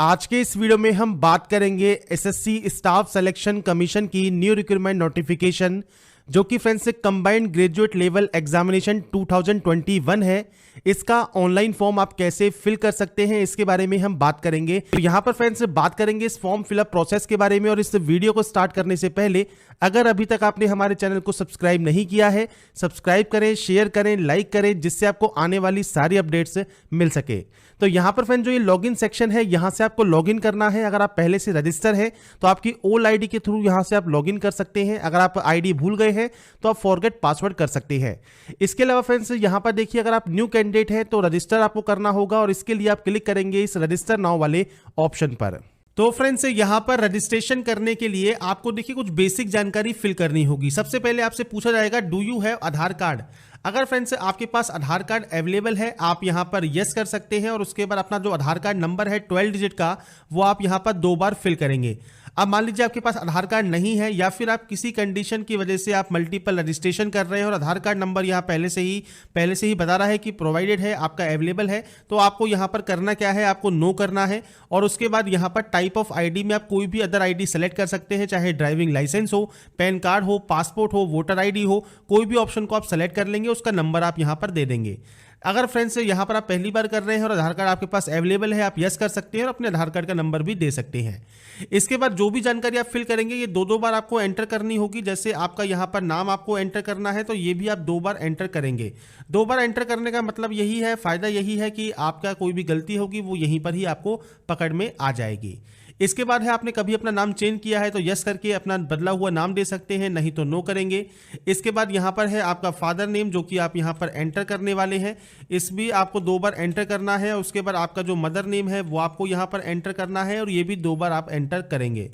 आज के इस वीडियो में हम बात करेंगे एसएससी स्टाफ सिलेक्शन कमीशन की न्यू रिक्रूटमेंट नोटिफिकेशन, जो कि friends combined graduate level examination 2021 है। इसका ऑनलाइन फॉर्म आप कैसे फिल कर सकते हैं, इसके बारे में हम बात करेंगे। तो यहाँ पर फ्रेंड्स बात करेंगे इस फॉर्म फिलअप प्रोसेस के बारे में। और इस वीडियो को स्टार्ट करने से पहले अगर अभी तक आपने हमारे चैनल को सब्सक्राइब नहीं किया है, सब्सक्राइब करें, शेयर करें, लाइक करें, जिससे आपको आने वाली सारी अपडेट्स मिल सके। तो यहाँ पर फ्रेंड जो ये लॉगिन सेक्शन है, यहाँ से आपको लॉगिन करना है। अगर आप पहले से रजिस्टर है तो आपकी ओल्ड आईडी के थ्रू यहाँ से आप लॉगिन कर सकते हैं। अगर आप आईडी भूल गए हैं तो आप फॉरगेट पासवर्ड कर सकते हैं। इसके अलावा फ्रेंड्स यहाँ पर देखिए, अगर आप न्यू कैंडिडेट हैं तो रजिस्टर आपको करना होगा, और इसके लिए आप क्लिक करेंगे इस रजिस्टर नाउ वाले ऑप्शन पर। तो फ्रेंड्स यहाँ पर रजिस्ट्रेशन करने के लिए आपको देखिए कुछ बेसिक जानकारी फिल करनी होगी। सबसे पहले आपसे पूछा जाएगा do you have Aadhaar card. अगर फ्रेंड्स आपके पास आधार कार्ड अवेलेबल है, आप यहां पर यस कर सकते हैं, और उसके बाद अपना जो आधार कार्ड नंबर है 12 डिजिट का, वो आप यहां पर 2 बार फिल करेंगे। अब मान लीजिए आपके पास आधार कार्ड नहीं है, या फिर आप किसी कंडीशन की वजह से आप मल्टीपल रजिस्ट्रेशन कर रहे हैं और आधार कार्ड नंबर यहाँ पहले से ही बता रहा है कि प्रोवाइडेड है, आपका अवेलेबल है, तो आपको यहाँ पर करना क्या है, आपको नो करना है। और उसके बाद यहाँ पर टाइप ऑफ आईडी में आप कोई भी अदर आईडी सेलेक्ट कर सकते हैं, चाहे ड्राइविंग लाइसेंस हो, पैन कार्ड हो, पासपोर्ट हो, वोटर आईडी हो, कोई भी ऑप्शन को आप सेलेक्ट कर लेंगे, उसका नंबर आप यहाँ पर दे देंगे। अगर फ्रेंड्स यहाँ पर आप पहली बार कर रहे हैं और आधार कार्ड आपके पास अवेलेबल है, आप यस कर सकते हैं और अपने आधार कार्ड का नंबर भी दे सकते हैं। इसके बाद जो भी जानकारी आप फिल करेंगे, ये 2 बार आपको एंटर करनी होगी। जैसे आपका यहाँ पर नाम आपको एंटर करना है, तो ये भी आप 2 बार एंटर करेंगे। 2 बार एंटर करने का मतलब यही है, फायदा यही है कि आपका कोई भी गलती होगी वो यहीं पर ही आपको पकड़ में आ जाएगी। इसके बाद है, आपने कभी अपना नाम चेंज किया है तो यस करके अपना बदला हुआ नाम दे सकते हैं, नहीं तो नो करेंगे। इसके बाद यहाँ पर है आपका फादर नेम, जो कि आप यहाँ पर एंटर करने वाले हैं, इस भी आपको 2 बार एंटर करना है। उसके बाद आपका जो मदर नेम है वो आपको यहाँ पर एंटर करना है, और ये भी 2 बार आप एंटर करेंगे।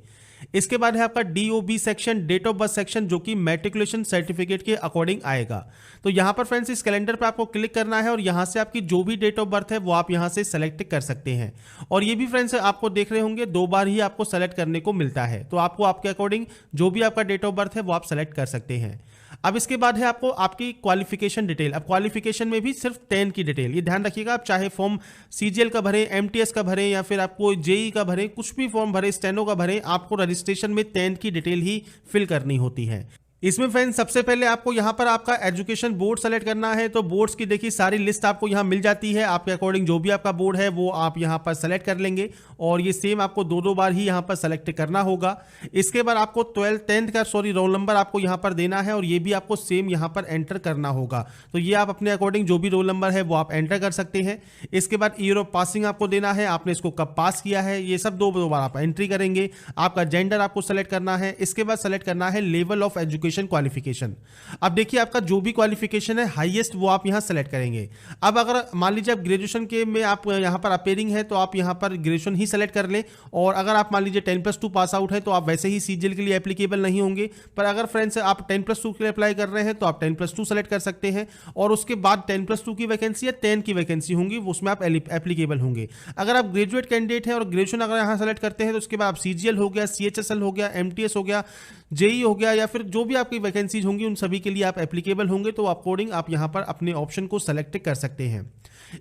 इसके बाद है आपका DOB section, date of birth section, जो कि मैट्रिकुलेशन सर्टिफिकेट के अकॉर्डिंग आएगा। तो यहाँ पर फ्रेंड्स इस कैलेंडर पर आपको क्लिक करना है, और यहाँ से आपकी जो भी डेट ऑफ बर्थ है वो आप यहाँ से सेलेक्ट कर सकते हैं। और ये भी फ्रेंड्स आपको देख रहे होंगे 2 बार ही आपको सेलेक्ट करने को मिलता है, तो आपको आपके अकॉर्डिंग जो भी आपका डेट ऑफ बर्थ है वो आप सेलेक्ट कर सकते हैं। अब इसके बाद है आपको आपकी क्वालिफिकेशन डिटेल। अब क्वालिफिकेशन में भी सिर्फ 10 की डिटेल, ये ध्यान रखिएगा। आप चाहे फॉर्म CGL का भरें, MTS का भरें, या फिर आपको JEE का भरें, कुछ भी फॉर्म भरें, स्टेनो का भरें, आपको रजिस्ट्रेशन में 10 की डिटेल ही फिल करनी होती है। इसमें फ्रेंड्स सबसे पहले आपको यहाँ पर आपका एजुकेशन बोर्ड सेलेक्ट करना है। तो बोर्ड्स की देखिए सारी लिस्ट आपको यहाँ मिल जाती है, आपके अकॉर्डिंग जो भी आपका बोर्ड है वो आप यहाँ पर सेलेक्ट कर लेंगे, और ये सेम आपको 2 बार ही यहाँ पर सेलेक्ट करना होगा। इसके बाद आपको 10th का रोल नंबर आपको यहाँ पर देना है, और ये भी आपको सेम यहाँ पर एंटर करना होगा। तो ये आप अपने अकॉर्डिंग जो भी रोल नंबर है वो आप एंटर कर सकते हैं। इसके बाद ईयर ऑफ पासिंग आपको देना है, आपने इसको कब पास किया है, ये सब 2 बार आप एंट्री करेंगे। आपका जेंडर आपको सेलेक्ट करना है। इसके बाद सेलेक्ट करना है लेवल ऑफ एजुकेशन क्वालिफिकेशन। अब देखिए आपका जो भी क्वालिफिकेशन है हाईएस्ट वो आप यहां सेलेक्ट करेंगे। अब अगर मान लीजिए आप ग्रेजुएशन के में आप यहां पर अपेयरिंग है, तो आप यहां पर ग्रेजुएशन ही सेलेक्ट कर लें। और अगर आप मान लीजिए 10+2 पास आउट है, तो आप वैसे ही CGL के लिए एप्लीकेबल नहीं होंगे। पर अगर फ्रेंड्स आप 10+2 के लिए अप्लाई कर रहे हैं तो आप 10+2 सेलेक्ट कर सकते हैं, और उसके बाद 10+2 की वैकेंसी या 10 की वैकेंसी होंगी, उसमें आप एप्लीकेबल होंगे। अगर आप ग्रेजुएट कैंडिडेट हैं और ग्रेजुएशन अगर यहां सेलेक्ट करते हैं, तो उसके बाद आप CGL हो गया, CHSL हो गया, MTS हो गया, JEE हो गया, या फिर जो भी आपकी वैकेंसीज होंगी उन सभी के लिए आप एप्लीकेबल होंगे। तो अकॉर्डिंग आप यहां पर अपने ऑप्शन को सेलेक्ट कर सकते हैं।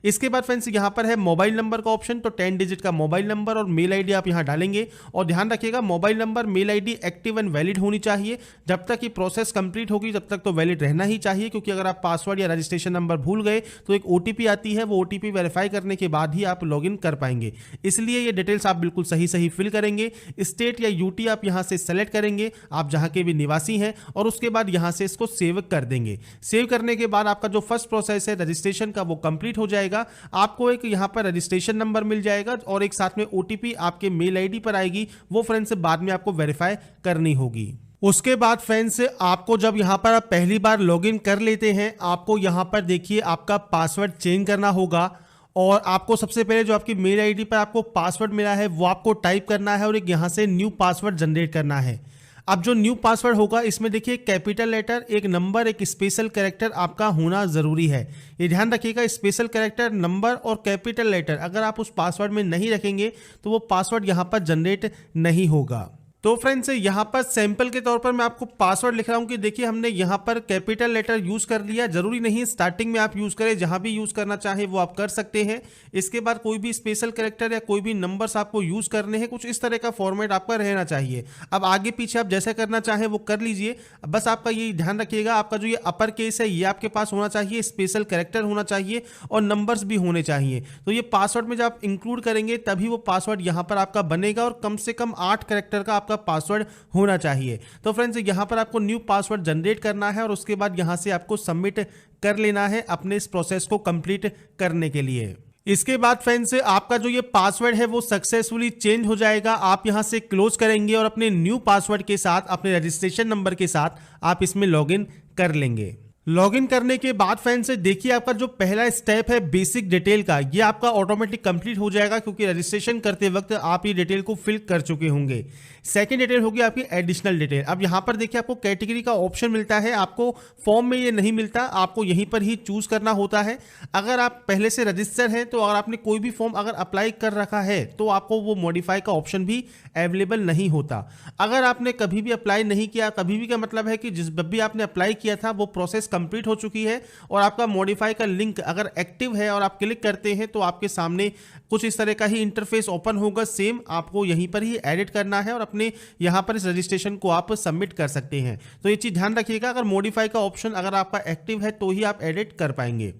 इसके बाद फ्रेंड्स यहां पर है मोबाइल नंबर का ऑप्शन। तो 10 डिजिट का मोबाइल नंबर और मेल आईडी आप यहां डालेंगे, और ध्यान रखिएगा mobile number mail ID active and valid होनी चाहिए। जब तक ये प्रोसेस कंप्लीट होगी तब तक तो वैलिड रहना ही चाहिए, क्योंकि अगर आप पासवर्ड या रजिस्ट्रेशन नंबर भूल गए तो एक OTP आती है, वो OTP वेरीफाई करने के बाद ही आप लॉगिन कर पाएंगे। इसलिए ये डिटेल्स आप बिल्कुल सही फिल करेंगे। स्टेट या UT आप यहां से सेलेक्ट करेंगे, आप जहां के भी निवासी हैं, और उसके बाद यहां से इसको सेव कर देंगे। सेव करने के बाद आपका जो फर्स्ट प्रोसेस है रजिस्ट्रेशन का वो कंप्लीट हो जाएगा। आपको एक यहां पर रजिस्ट्रेशन नंबर मिल जाएगा, और एक साथ में OTP आपके मेल आईडी पर आएगी, वो फ्रेंड्स बाद में आपको वेरीफाई करनी होगी। उसके बाद फ्रेंड्स आपको जब यहां पर आप पहली बार लॉगिन कर लेते हैं, आपको यहां पर देखिए आपका पासवर्ड चेंज करना होगा, और आपको सबसे पहले जो आपकी मेल आईडी पर आपको पासवर्ड मिला है वो आपको टाइप करना है, और एक यहां से न्यू पासवर्ड जनरेट करना है। अब जो न्यू पासवर्ड होगा इसमें देखिए कैपिटल लेटर, एक नंबर, एक स्पेशल कैरेक्टर आपका होना जरूरी है। ये ध्यान रखिएगा, स्पेशल कैरेक्टर, नंबर और कैपिटल लेटर अगर आप उस पासवर्ड में नहीं रखेंगे तो वो पासवर्ड यहां पर जनरेट नहीं होगा। तो फ्रेंड्स यहाँ पर सैंपल के तौर पर मैं आपको पासवर्ड लिख रहा हूँ कि देखिए हमने यहाँ पर कैपिटल लेटर यूज कर लिया। जरूरी नहीं स्टार्टिंग में आप यूज करें, जहां भी यूज करना चाहे वो आप कर सकते हैं। इसके बाद कोई भी स्पेशल कैरेक्टर या कोई भी नंबर्स आपको यूज करने हैं, कुछ इस तरह का फॉर्मेट आपका रहना चाहिए। अब आगे पीछे आप जैसा करना चाहें वो कर लीजिए। बस आपका ये ध्यान रखिएगा, आपका जो ये अपर केस है ये आपके पास होना चाहिए, स्पेशल कैरेक्टर होना चाहिए और नंबर्स भी होने चाहिए। तो ये पासवर्ड में जब आप इंक्लूड करेंगे तभी वो पासवर्ड यहाँ पर आपका बनेगा और कम से कम 8 कैरेक्टर का आपका पासवर्ड होना चाहिए। तो फ्रेंड्स यहां पर आपको न्यू पासवर्ड जनरेट करना है और उसके बाद यहां से आपको सबमिट कर लेना है अपने इस प्रोसेस को कंप्लीट करने के लिए। इसके बाद फ्रेंड्स आपका जो ये पासवर्ड है वो सक्सेसफुली चेंज हो जाएगा। आप यहां से क्लोज करेंगे और अपने न्यू पासवर्ड के साथ, अपने रजिस्ट्रेशन नंबर के साथ आप इसमें लॉगिन कर लेंगे। लॉगिन करने के बाद फ्रेंड्स देखिए आपका जो पहला स्टेप है बेसिक डिटेल का, ये आपका ऑटोमेटिक कंप्लीट हो जाएगा क्योंकि रजिस्ट्रेशन करते वक्त आप ये डिटेल को फिल कर चुके होंगे। सेकंड डिटेल होगी आपकी एडिशनल डिटेल। अब यहाँ पर देखिए आपको कैटेगरी का ऑप्शन मिलता है, आपको फॉर्म में ये नहीं मिलता, आपको यहीं पर ही चूज करना होता है। अगर आप पहले से रजिस्टर हैं तो अगर आपने कोई भी फॉर्म अगर अप्लाई कर रखा है तो आपको वो मॉडिफाई का ऑप्शन भी अवेलेबल नहीं होता। अगर आपने कभी भी अप्लाई नहीं किया, कभी भी का मतलब है कि जिस भी आपने अप्लाई किया था वो प्रोसेस कंप्लीट हो चुकी है और आपका मॉडिफाई का लिंक अगर एक्टिव है और आप क्लिक करते हैं तो आपके सामने कुछ इस तरह का ही इंटरफेस ओपन होगा। सेम आपको यहीं पर ही एडिट करना है और अपने यहां पर इस रजिस्ट्रेशन को आप सबमिट कर सकते हैं। तो ये चीज ध्यान रखिएगा, अगर मॉडिफाई का ऑप्शन अगर आपका एक्टिव है तो ही आप एडिट कर पाएंगे।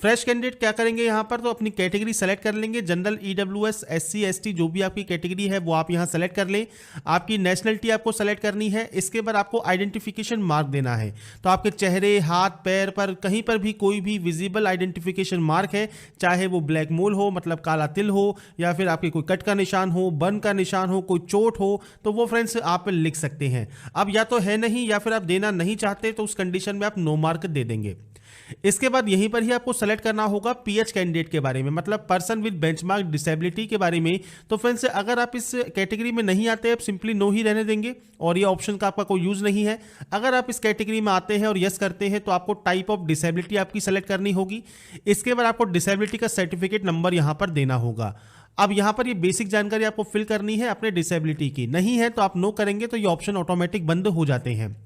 फ्रेश कैंडिडेट क्या करेंगे यहाँ पर, तो अपनी कैटेगरी सेलेक्ट कर लेंगे। जनरल, ईडब्ल्यूएस, एससी, एसटी जो भी आपकी कैटेगरी है वो आप यहाँ सेलेक्ट कर लें। आपकी नेशनलिटी आपको सेलेक्ट करनी है। इसके बाद आपको आइडेंटिफिकेशन मार्क देना है। तो आपके चेहरे, हाथ, पैर पर कहीं पर भी कोई भी विजिबल आइडेंटिफिकेशन मार्क है, चाहे वो ब्लैक मोल हो मतलब काला तिल हो या फिर आपके कोई कट का निशान हो, बर्न का निशान हो, कोई चोट हो, तो वो फ्रेंड्स आप लिख सकते हैं। अब या तो है नहीं या फिर आप देना नहीं चाहते तो उस कंडीशन में आप नो मार्क दे देंगे। इसके बाद यहीं पर ही आपको सेलेक्ट करना होगा पीएच कैंडिडेट के बारे में, मतलब पर्सन विद बेंचमार्क डिसेबिलिटी के बारे में। तो फ्रेंड्स अगर आप इस कैटेगरी में नहीं आते, आप सिंपली नो ही रहने देंगे और ये ऑप्शन का आपका कोई यूज नहीं है। अगर आप इस कैटेगरी में आते हैं और यस करते हैं तो आपको टाइप ऑफ डिसेबिलिटी आपकी सेलेक्ट करनी होगी। इसके बाद आपको डिसेबिलिटी का सर्टिफिकेट नंबर यहां पर देना होगा। अब यहां पर ये बेसिक जानकारी आपको फिल करनी है अपने डिसेबिलिटी की। नहीं है तो आप नो करेंगे तो ये ऑप्शन ऑटोमेटिक बंद हो जाते हैं।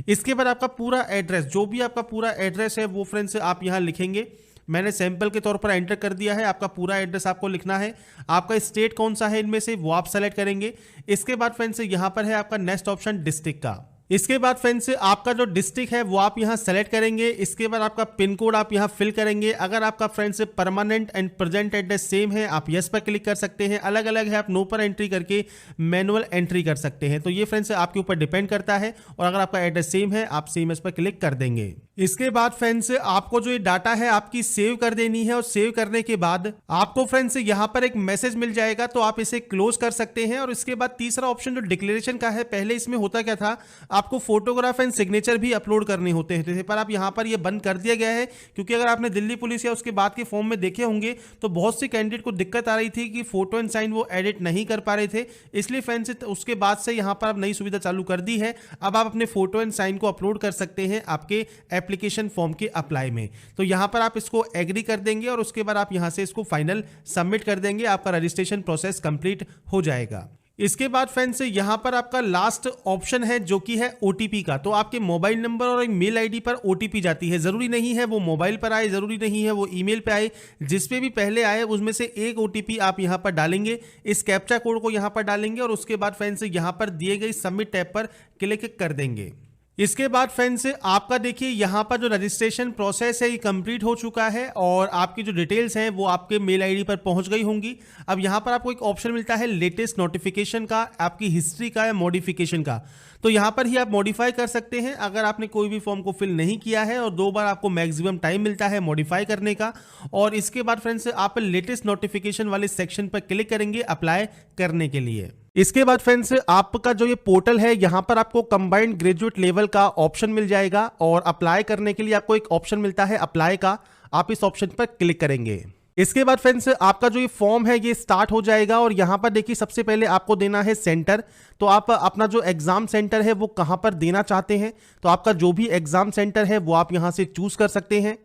इसके बाद आपका पूरा एड्रेस, जो भी आपका पूरा एड्रेस है वो फ्रेंड्स आप यहां लिखेंगे। मैंने सैंपल के तौर पर एंटर कर दिया है। आपका पूरा एड्रेस आपको लिखना है। आपका स्टेट कौन सा है इनमें से वो आप सेलेक्ट करेंगे। इसके बाद फ्रेंड्स यहां पर है आपका नेक्स्ट ऑप्शन डिस्ट्रिक्ट का। इसके बाद फ्रेंड्स आपका जो डिस्ट्रिक्ट है वो आप यहां सेलेक्ट करेंगे। इसके बाद आपका पिन कोड आप यहां फिल करेंगे। अगर आपका friends permanent and present address same है आप यस पर क्लिक कर सकते हैं। अलग अलग है आप नो पर एंट्री करके मैनुअल एंट्री कर सकते हैं। तो ये फ्रेंड्स आपके ऊपर डिपेंड करता है और अगर आपका एड्रेस सेम है आप सेम इस पर क्लिक कर देंगे। इसके बाद फ्रेंड्स आपको जो ये डाटा है आपकी सेव कर देनी है और सेव करने के बाद आपको फ्रेंड्स यहां पर एक मैसेज मिल जाएगा तो आप इसे क्लोज कर सकते हैं। और इसके बाद तीसरा ऑप्शन जो डिक्लेरेशन का है, पहले इसमें होता क्या था, आपको फोटोग्राफ एंड सिग्नेचर भी अपलोड करने होते थे, पर अब यहां पर ये बंद कर दिया गया है क्योंकि अगर आपने दिल्ली पुलिस या उसके बाद के फॉर्म में देखे होंगे तो बहुत सी कैंडिडेट को दिक्कत आ रही थी कि फोटो एंड साइन वो एडिट नहीं कर पा रहे थे। इसलिए फ्रेंड्स उसके बाद से यहां पर अब नई सुविधा चालू कर दी है। अब आप अपने फोटो एंड साइन को अपलोड कर सकते हैं आपके एप्लीकेशन फॉर्म के अप्लाई में। तो यहां पर आप इसको एग्री कर देंगे और उसके बाद आप यहां से इसको फाइनल सबमिट कर देंगे। आपका रजिस्ट्रेशन प्रोसेस कंप्लीट हो जाएगा। इसके बाद फ्रेंड्स यहां पर आपका लास्ट ऑप्शन है जो कि है ओटीपी का। तो आपके मोबाइल नंबर और मेल आईडी पर ओटीपी जाती है। जरूरी नहीं है वो मोबाइल पर आए, जरूरी नहीं है वो ईमेल पे आए, जिस पे भी पहले आए उसमें से एक ओटीपी आप यहां पर डालेंगे। इस कैप्चा कोड को यहां पर डालेंगे और उसके बाद फ्रेंड्स यहां पर दिए गए सबमिट टैब पर क्लिक कर देंगे। इसके बाद फ्रेंड्स आपका देखिए यहाँ पर जो रजिस्ट्रेशन प्रोसेस है ये कंप्लीट हो चुका है और आपकी जो डिटेल्स हैं वो आपके मेल आईडी पर पहुंच गई होंगी। अब यहाँ पर आपको एक ऑप्शन मिलता है लेटेस्ट नोटिफिकेशन का, आपकी हिस्ट्री का या मॉडिफिकेशन का। तो यहाँ पर ही आप मॉडिफाई कर सकते हैं अगर आपने कोई भी फॉर्म को फिल नहीं किया है और 2 बार आपको मैक्सिमम टाइम मिलता है मॉडिफाई करने का। और इसके बाद फ्रेंड्स आप लेटेस्ट नोटिफिकेशन वाले सेक्शन पर क्लिक करेंगे अप्लाई करने के लिए। इसके बाद फ्रेंड्स आपका जो ये पोर्टल है यहाँ पर आपको कंबाइंड ग्रेजुएट लेवल का ऑप्शन मिल जाएगा और अप्लाई करने के लिए आपको एक ऑप्शन मिलता है अप्लाई का। आप इस ऑप्शन पर क्लिक करेंगे। इसके बाद फ्रेंड्स आपका जो ये फॉर्म है ये स्टार्ट हो जाएगा और यहाँ पर देखिए सबसे पहले आपको देना है सेंटर। तो आप अपना जो एग्जाम सेंटर है वो कहाँ पर देना चाहते हैं, तो आपका जो भी एग्जाम सेंटर है वो आप यहाँ से चूज कर सकते हैं।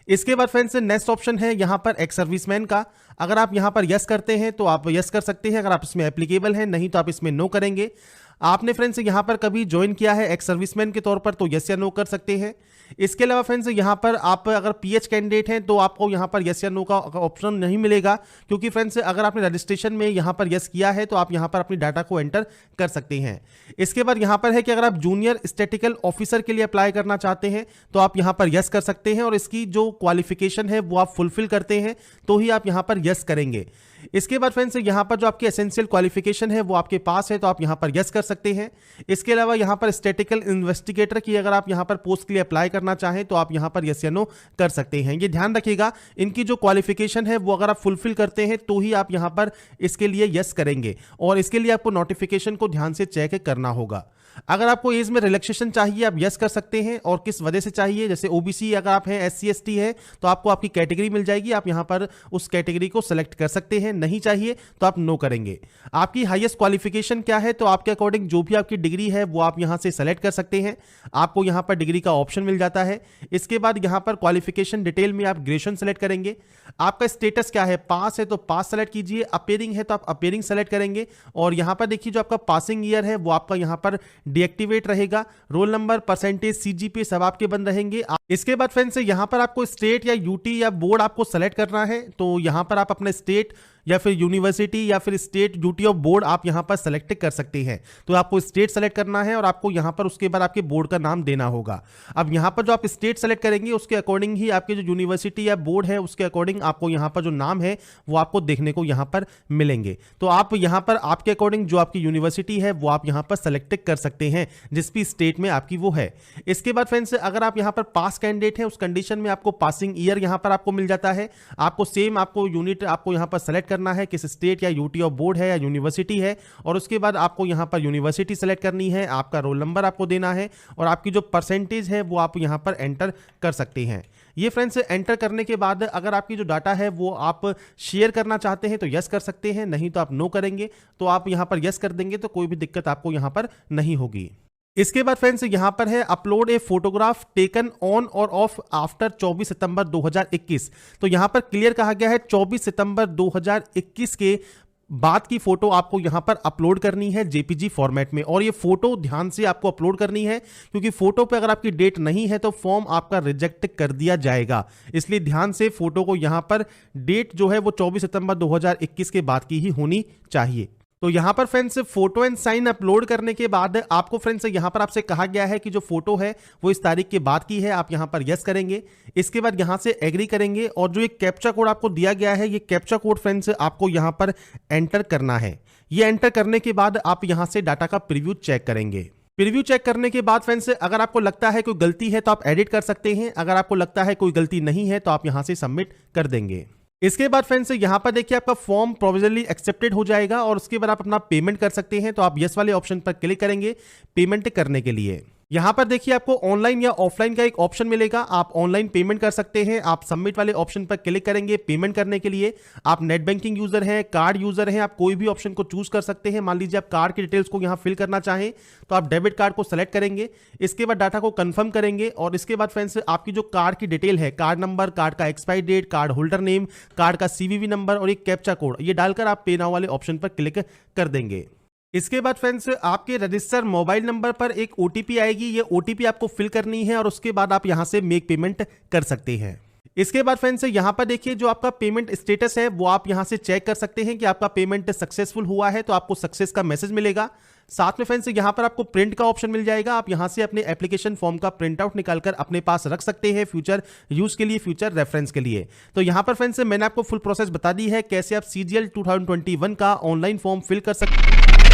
इसके बाद फ्रेंड्स नेक्स्ट ऑप्शन है यहाँ पर एक्स सर्विसमैन का। अगर आप यहाँ पर यस करते हैं तो आप यस कर सकते हैं, अगर आप इसमें एप्लीकेबल हैं, नहीं तो आप इसमें नो करेंगे। आपने फ्रेंड्स यहाँ पर कभी ज्वाइन किया है एक्स सर्विसमैन के तौर पर, तो यस या नो कर सकते हैं। इसके अलावा फ्रेंड्स यहाँ पर आप अगर पीएच कैंडिडेट हैं तो आपको यहाँ पर यस या नो का ऑप्शन नहीं मिलेगा, क्योंकि फ्रेंड्स अगर आपने रजिस्ट्रेशन में यहाँ पर यस किया है तो आप यहाँ पर अपनी डाटा को एंटर कर सकते हैं। इसके बाद यहाँ पर है कि अगर आप जूनियर स्टैटिकल ऑफिसर के लिए अप्लाई करना चाहते हैं तो आप यहाँ पर यस कर सकते हैं, और इसकी जो क्वालिफिकेशन है वो आप फुलफिल करते हैं तो ही आप यहाँ पर यस करेंगे। इसके बाद फ्रेंड्स यहाँ पर जो आपकी एसेंशियल क्वालिफिकेशन है वो आपके पास है तो आप यहाँ पर यस कर सकते हैं। इसके अलावा यहाँ पर स्टैटिकल इन्वेस्टिगेटर की अगर आप यहाँ पर पोस्ट के लिए अप्लाई करना चाहें तो आप यहाँ पर यस या नो कर सकते हैं। ये ध्यान रखिएगा, इनकी जो क्वालिफिकेशन है वो अगर आप फुलफिल करते हैं तो ही आप यहाँ पर इसके लिए यस करेंगे, और इसके लिए आपको नोटिफिकेशन को ध्यान से चेक करना होगा। अगर आपको एज में रिलैक्सेशन चाहिए आप यस कर सकते हैं, और किस वजह से चाहिए, जैसे ओबीसी अगर आप हैं, एससी एसटी है तो आपको आपकी कैटेगरी मिल जाएगी, आप यहां पर उस कैटेगरी को सेलेक्ट कर सकते हैं। नहीं चाहिए तो आप नो करेंगे। आपकी हाईएस्ट क्वालिफिकेशन क्या है, तो आपके अकॉर्डिंग जो भी आपकी डिग्री है वो आप यहां से सेलेक्ट कर सकते हैं, आपको यहां पर डिग्री का ऑप्शन मिल जाता है। इसके बाद यहां पर क्वालिफिकेशन डिटेल में आप ग्रेजुएशन सेलेक्ट करेंगे। आपका स्टेटस क्या है, पास है तो पास सेलेक्ट कीजिए, अपेयरिंग है तो आप अपेयरिंग सेलेक्ट करेंगे, और यहां पर देखिए जो आपका पासिंग ईयर है वो आपका यहां पर डीएक्टिवेट रहेगा। रोल नंबर, परसेंटेज, सीजीपीए सब आपके बंद रहेंगे। इसके बाद फ्रेंड्स यहां पर आपको स्टेट या यूटी या बोर्ड आपको सेलेक्ट करना है, तो यहां पर आप अपने स्टेट या फिर यूनिवर्सिटी या फिर स्टेट ड्यूटी ऑफ बोर्ड आप यहां पर सेलेक्ट कर सकते हैं। तो आपको स्टेट सेलेक्ट करना है और आपको यहां पर उसके बाद आपके बोर्ड का नाम देना होगा। अब यहां पर जो आप स्टेट सेलेक्ट करेंगे उसके अकॉर्डिंग ही आपके जो यूनिवर्सिटी या बोर्ड है उसके अकॉर्डिंग आपको यहां पर जो नाम है वो आपको देखने को यहां पर मिलेंगे। तो आप यहां पर आपके अकॉर्डिंग जो आपकी यूनिवर्सिटी है वो आप यहां पर सेलेक्ट कर सकते हैं जिस भी स्टेट में आपकी वो है। इसके बाद फ्रेंड्स अगर आप यहां पर पास कैंडिडेट है उस कंडीशन में आपको पासिंग ईयर यहां पर आपको मिल जाता है। आपको सेम आपको यूनिट आपको यहां पर सेलेक्ट करना है, किस स्टेट या यूटी ऑफ बोर्ड है या यूनिवर्सिटी है, और उसके बाद आपको यहां पर यूनिवर्सिटी सेलेक्ट करनी है, आपका रोल नंबर आपको देना है, और आपकी जो परसेंटेज है वो आप यहां पर एंटर कर सकते हैं। ये फ्रेंड्स एंटर करने के बाद अगर आपकी जो डाटा है वो आप शेयर करना चाहते हैं तो यस कर सकते हैं, नहीं तो आप नो करेंगे। तो आप यहां पर यस कर देंगे तो कोई भी दिक्कत आपको यहां पर नहीं होगी। इसके बाद फ्रेंड्स यहां पर है upload a photograph taken on और ऑफ आफ्टर 24 सितंबर 2021। तो यहां पर क्लियर कहा गया है 24 सितंबर 2021 के बाद की फोटो आपको यहां पर अपलोड करनी है जेपीजी फॉर्मेट में, और ये फोटो ध्यान से आपको अपलोड करनी है क्योंकि फोटो पे अगर आपकी डेट नहीं है तो फॉर्म आपका रिजेक्ट कर दिया जाएगा। इसलिए ध्यान से फोटो को यहां पर डेट जो है वो 24 सितंबर 2021 के बाद की ही होनी चाहिए। तो यहां पर friends photo and sign upload करने के बाद आपको फ्रेंड्स यहां पर आपसे कहा गया है कि जो फोटो है वो इस तारीख के बाद की है, आप यहां पर यस करेंगे। इसके बाद यहां से एग्री करेंगे, और जो एक कैप्चा कोड आपको दिया गया है ये कैप्चा कोड फ्रेंड्स आपको यहां पर एंटर करना है। ये एंटर करने के बाद आप यहां से डाटा का प्रीव्यू चेक करेंगे। प्रीव्यू चेक करने के बाद फ्रेंड्स अगर आपको लगता है कोई गलती है तो आप एडिट कर सकते हैं, अगर आपको लगता है कोई गलती नहीं है तो आप यहां से सबमिट कर देंगे। इसके बाद फ्रेंड्स यहां पर देखिए आपका फॉर्म प्रोविजनली एक्सेप्टेड हो जाएगा, और उसके बाद आप अपना पेमेंट कर सकते हैं। तो आप यस वाले ऑप्शन पर क्लिक करेंगे पेमेंट करने के लिए। यहां पर देखिए आपको ऑनलाइन या ऑफलाइन का एक ऑप्शन मिलेगा, आप ऑनलाइन पेमेंट कर सकते हैं। आप सबमिट वाले ऑप्शन पर क्लिक करेंगे पेमेंट करने के लिए। आप नेट बैंकिंग यूजर हैं, कार्ड यूजर हैं, आप कोई भी ऑप्शन को चूज कर सकते हैं। मान लीजिए आप कार्ड की डिटेल्स को यहां फिल करना चाहें तो आप डेबिट कार्ड को सेलेक्ट करेंगे। इसके बाद डाटा को कंफर्म करेंगे, और इसके बाद फ्रेंड्स आपकी जो कार्ड की डिटेल है, कार्ड नंबर, कार्ड का expiry date, card holder name, card का सीवीवी नंबर और एक कैप्चा कोड, ये डालकर आप पे नाउ वाले ऑप्शन पर क्लिक कर देंगे। इसके बाद फ्रेंड्स आपके रजिस्टर मोबाइल नंबर पर एक ओटीपी आएगी, ये ओटीपी आपको फिल करनी है, और उसके बाद आप यहां से मेक पेमेंट कर सकते हैं। इसके बाद फ्रेंड्स यहां पर देखिए जो आपका पेमेंट स्टेटस है वो आप यहां से चेक कर सकते हैं कि आपका पेमेंट सक्सेसफुल हुआ है, तो आपको सक्सेस का मैसेज मिलेगा। साथ में फ्रेंड्स यहां पर आपको प्रिंट का ऑप्शन मिल जाएगा, आप यहां से अपने एप्लीकेशन फॉर्म का प्रिंट आउट निकालकर अपने पास रख सकते हैं फ्यूचर यूज के लिए, फ्यूचर रेफरेंस के लिए। तो यहां पर फ्रेंड्स मैंने आपको फुल प्रोसेस बता दी है कैसे आप CGL 2021 का ऑनलाइन फॉर्म फिल कर सकते हैं।